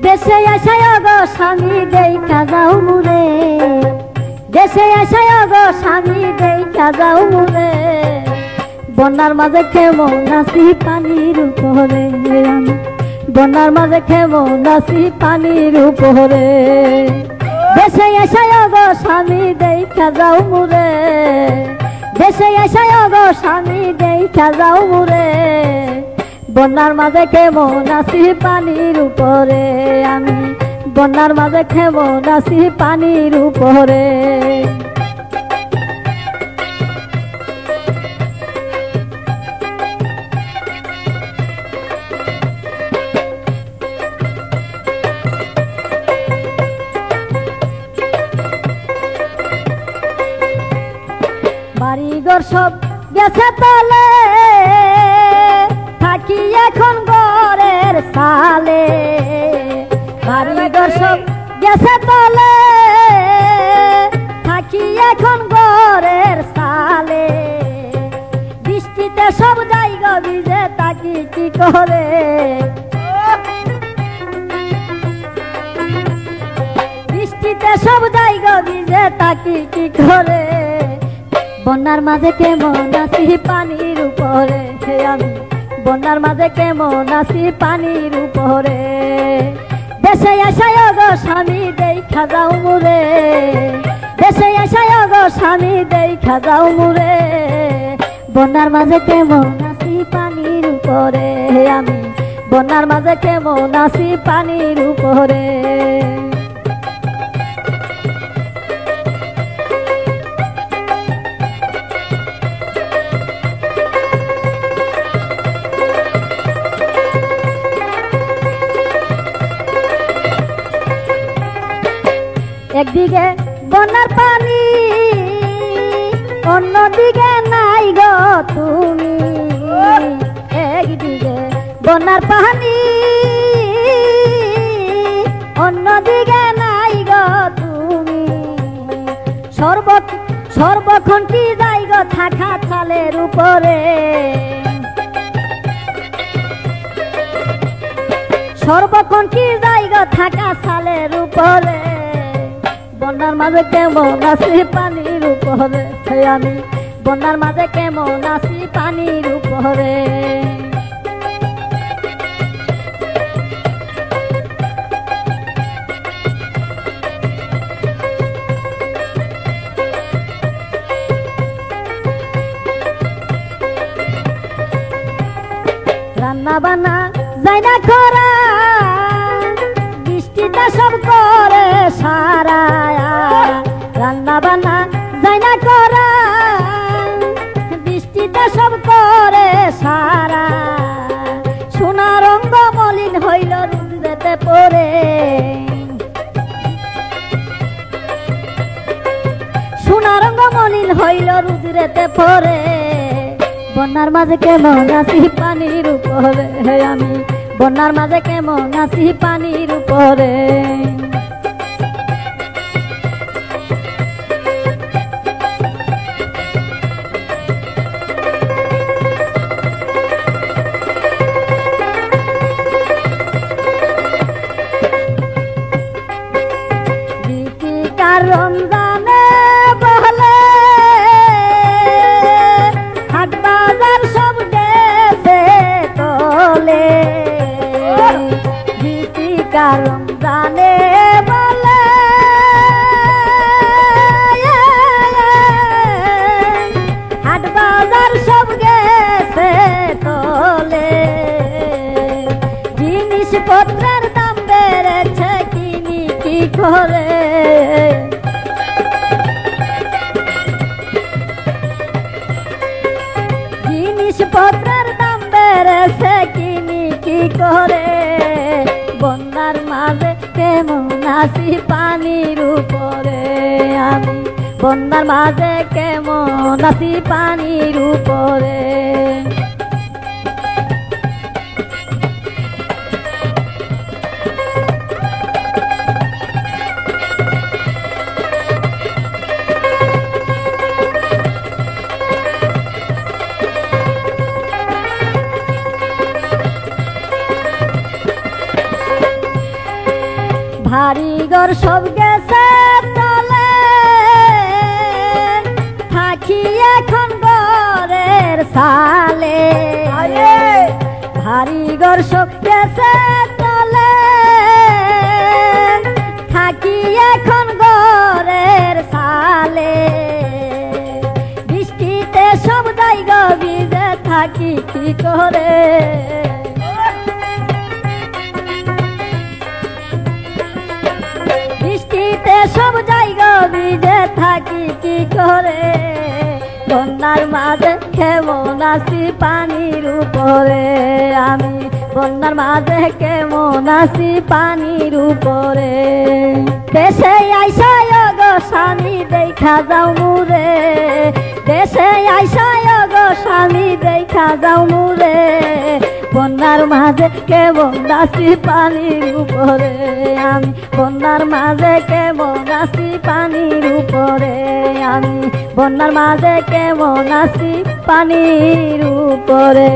দেশে আসায় গো স্বামী দেখা যাও মুরে, দেশে আসায় গো স্বামী দেখা যাও মুরে, বন্যার মাঝে কেমন আছি পানির উপরে, আমি বন্যার মাঝে কেমন আছি পানির উপরে। দেশে আসায় গো স্বামী দেখা যাও মুরে, দেশে আসায় গো স্বামী দেখা যাও মুরে, বন্যার মাঝে কেমন আছি পানির উপরে, আমি বন্যার মাঝে কেমন আছি পানির উপরে। বাড়িঘর সব গেছে তলে, থাকি এখন ঘরের সালে, বাড়িঘর সব গেছে তলে, থাকি এখন ঘরের সালে, বৃষ্টিতে সব জায়গা ভিজে থাকি কি করে, বৃষ্টিতে সব জায়গা ভিজে থাকি কি করে, বন্যার মাঝে কেমন আছি পানির উপরে, আমি বন্যার মাঝে কেমন আছি পানির উপরে। দেশে আসায় গো স্বামী দেখা যাও মুরে, দেশে আসায় গো স্বামী দেখা যাও মুরে, বন্যার মাঝে কেমন আছি পানির উপরে, আমি বন্যার মাঝে কেমন আছি পানির উপরে। একদিকে বন্যার পানি, অন্যদিকে নাই গো তুমি, একদিকে বন্যার পানি, অন্যদিকে নাই গো তুমি, সর্বক্ষণ কি যাই গো থাকা চালের উপরে, সর্বক্ষণ কি যাই গো থাকা চালের উপরে, বন্যার মাঝে কেমন আছি পানির উপরে, আমি বন্যার মাঝে কেমন আছি পানির উপরে। রান্না বান্না যাই না করা, বৃষ্টিটা সব করে সারা, রান্না বান্না যাই না করা, বৃষ্টিটা সব করে সারা, সোনার রঙ্গ মলিন হইল রুদ্রেতে পড়ে, সোনার রঙ্গ মলিন হইল রুদ্রেতে পড়ে, বন্যার মাঝে কেমন আছি পানির উপরে, আমি বন্যার মাঝে কেমন আছি পানির উপরে। গীতিকার রমজানে বলে হাট বাজার সব গেছে তলে, গীতিকার রমজানে বলে হাট বাজার সব গেছে তলে, জিনিসপত্রের দাম বেড়েছে কিনি কি করে, জিনিসপত্রের দাম বেড়েছে কিনি কি করে, বন্যার মাঝে কেমন আছি পানির উপরে, আমি বন্যার মাঝে কেমন আছি পানির উপরে। ভারী ঘর সব গেছে তলে থাকি এখন ঘরের সালে ভারী ঘর সব গেছে তলে থাকি এখন ঘরের সালে বৃষ্টিতে সব জায়গা ভিজে থাকি কি করে বৃষ্টিতে সব জায়গা ভিজে থাকি কি করে বন্যার মাঝে কেমন আছি পানির উপরে আমি বন্যার মাঝে কেমন আছি পানির উপরে দেশে আইসায় গো স্বামী দেখা যাও মুরে দেশে আইসায় গো স্বামী দেখা যাও মুরে বন্যার মাঝে কেমন আছি পানির উপরে আমি বন্যার মাঝে কেমন আছি পানির উপরে আমি বন্যার মাঝে কেমন আছি পানির উপরে।